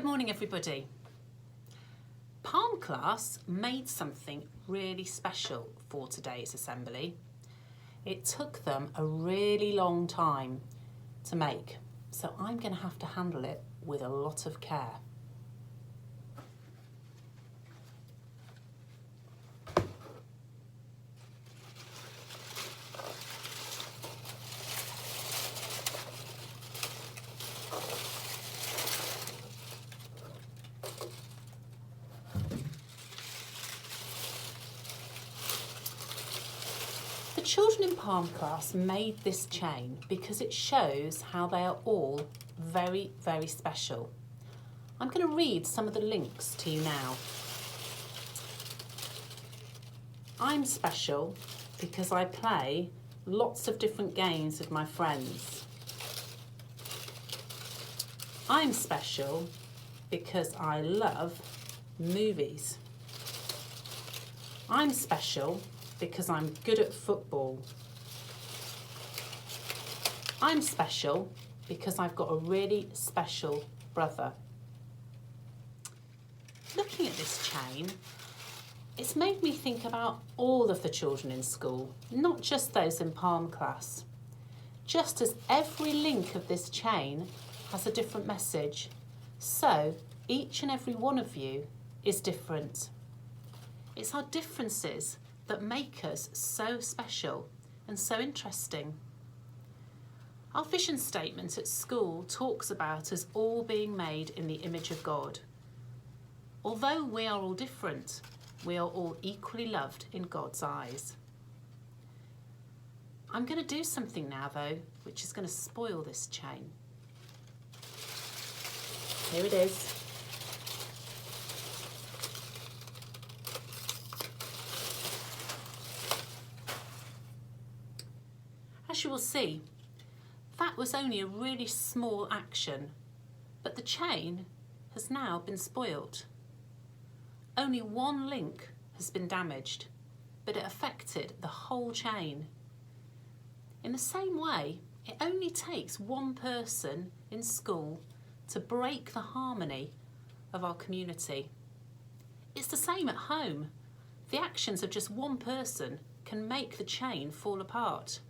Good morning, everybody. Palm class made something really special for today's assembly. It took them a really long time to make, so I'm going to have to handle it with a lot of care. The children in Palm class made this chain because it shows how they are all very, very special. I'm going to read some of the links to you now. I'm special because I play lots of different games with my friends. I'm special because I love movies. I'm special because I'm good at football. I'm special because I've got a really special brother. Looking at this chain, it's made me think about all of the children in school, not just those in Palm class. Just as every link of this chain has a different message, so each and every one of you is different. It's our differences that make us so special and so interesting. Our vision statement at school talks about us all being made in the image of God. Although we are all different, we are all equally loved in God's eyes. I'm going to do something now though, which is going to spoil this chain. Here it is. As you will see, that was only a really small action, but the chain has now been spoilt. Only one link has been damaged, but it affected the whole chain. In the same way, it only takes one person in school to break the harmony of our community. It's the same at home. The actions of just one person can make the chain fall apart.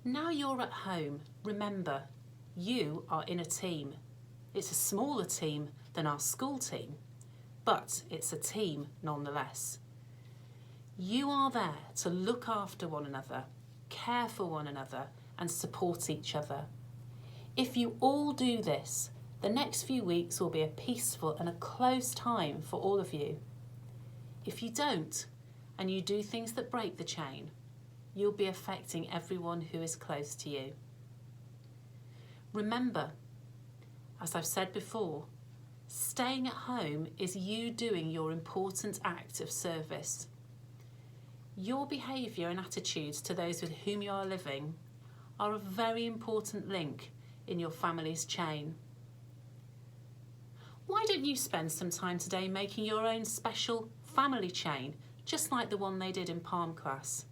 Now you're at home, remember, you are in a team. It's a smaller team than our school team, but it's a team nonetheless. You are there to look after one another, care for one another, and support each other. If you all do this, the next few weeks will be a peaceful and a close time for all of you. If you don't, and you do things that break the chain, you'll be affecting everyone who is close to you. Remember, as I've said before, staying at home is you doing your important act of service. Your behaviour and attitudes to those with whom you are living are a very important link in your family's chain. Why don't you spend some time today making your own special family chain, just like the one they did in Palm class?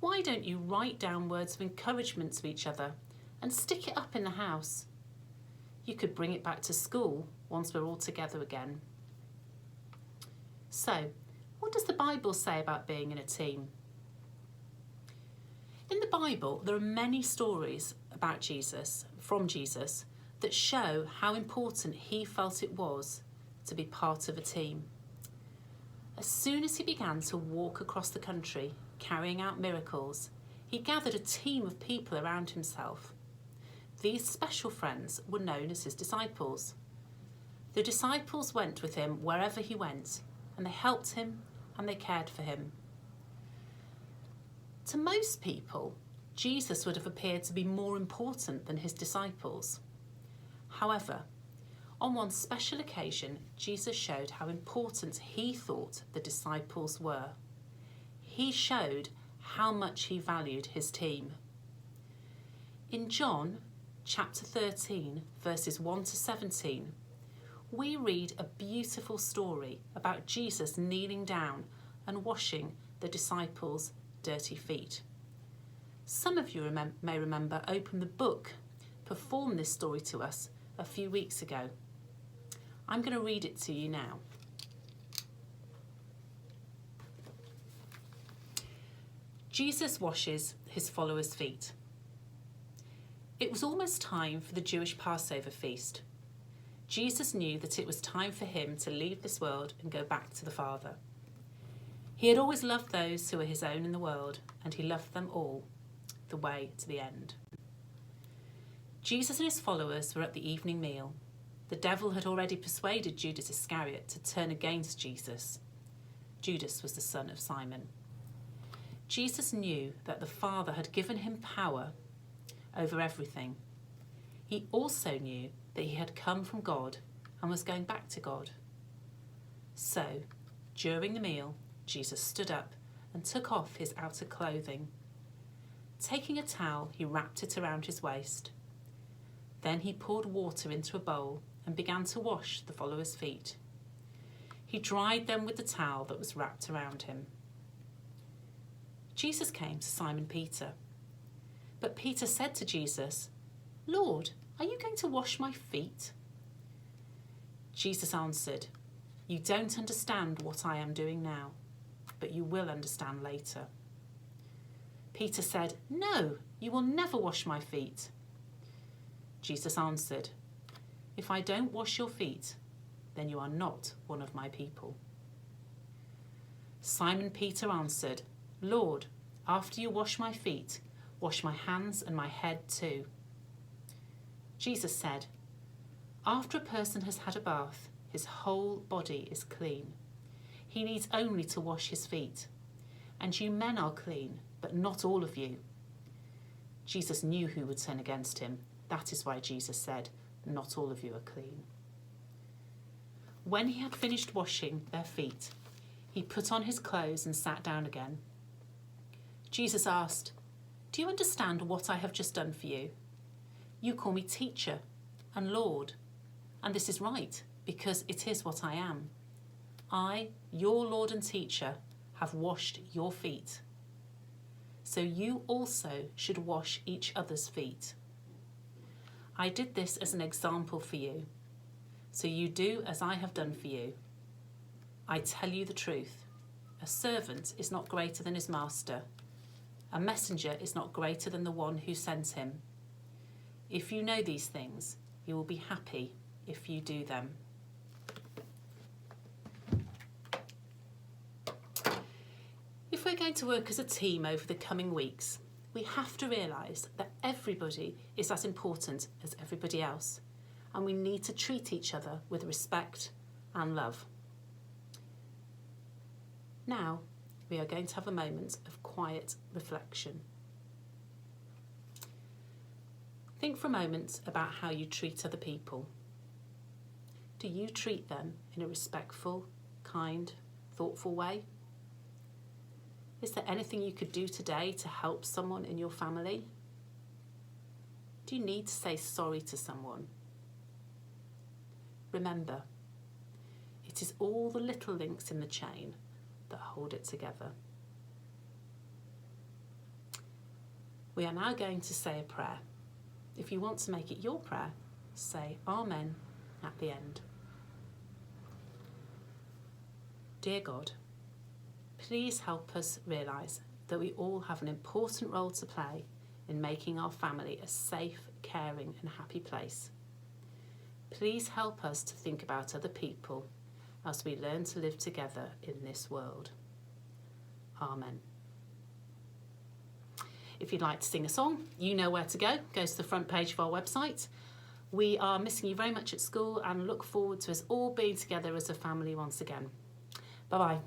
Why don't you write down words of encouragement to each other and stick it up in the house? You could bring it back to school once we're all together again. So, what does the Bible say about being in a team? In the Bible, there are many stories about Jesus, from Jesus, that show how important he felt it was to be part of a team. As soon as he began to walk across the country, carrying out miracles, he gathered a team of people around himself. These special friends were known as his disciples. The disciples went with him wherever he went, and they helped him and they cared for him. To most people, Jesus would have appeared to be more important than his disciples. However, on one special occasion, Jesus showed how important he thought the disciples were. He showed how much he valued his team. In John chapter 13, verses 1 to 17, we read a beautiful story about Jesus kneeling down and washing the disciples' dirty feet. Some of you may remember Open the Book performed this story to us a few weeks ago. I'm going to read it to you now. Jesus washes his followers' feet. It was almost time for the Jewish Passover feast. Jesus knew that it was time for him to leave this world and go back to the Father. He had always loved those who were his own in the world, and he loved them all, the way to the end. Jesus and his followers were at the evening meal. The devil had already persuaded Judas Iscariot to turn against Jesus. Judas was the son of Simon. Jesus knew that the Father had given him power over everything. He also knew that he had come from God and was going back to God. So, during the meal, Jesus stood up and took off his outer clothing. Taking a towel, he wrapped it around his waist. Then he poured water into a bowl and began to wash the followers' feet. He dried them with the towel that was wrapped around him. Jesus came to Simon Peter. But Peter said to Jesus, "Lord, are you going to wash my feet?" Jesus answered, "You don't understand what I am doing now, but you will understand later." Peter said, "No, you will never wash my feet." Jesus answered, "If I don't wash your feet, then you are not one of my people." Simon Peter answered, "Lord, after you wash my feet, wash my hands and my head too." Jesus said, "After a person has had a bath, his whole body is clean. He needs only to wash his feet. And you men are clean, but not all of you." Jesus knew who would turn against him. That is why Jesus said, "Not all of you are clean." When he had finished washing their feet, he put on his clothes and sat down again. Jesus asked, "Do you understand what I have just done for you? You call me teacher and Lord, and this is right, because it is what I am. I, your Lord and teacher, have washed your feet. So you also should wash each other's feet. I did this as an example for you, so you do as I have done for you. I tell you the truth, a servant is not greater than his master. A messenger is not greater than the one who sent him. If you know these things, you will be happy if you do them." If we're going to work as a team over the coming weeks, we have to realise that everybody is as important as everybody else, and we need to treat each other with respect and love. Now, we are going to have a moment of quiet reflection. Think for a moment about how you treat other people. Do you treat them in a respectful, kind, thoughtful way? Is there anything you could do today to help someone in your family? Do you need to say sorry to someone? Remember, it is all the little links in the chain that hold it together. We are now going to say a prayer. If you want to make it your prayer, say Amen at the end. Dear God, please help us realise that we all have an important role to play in making our family a safe, caring and happy place. Please help us to think about other people as we learn to live together in this world. Amen. If you'd like to sing a song, you know where to go. Go to the front page of our website. We are missing you very much at school and look forward to us all being together as a family once again. Bye-bye.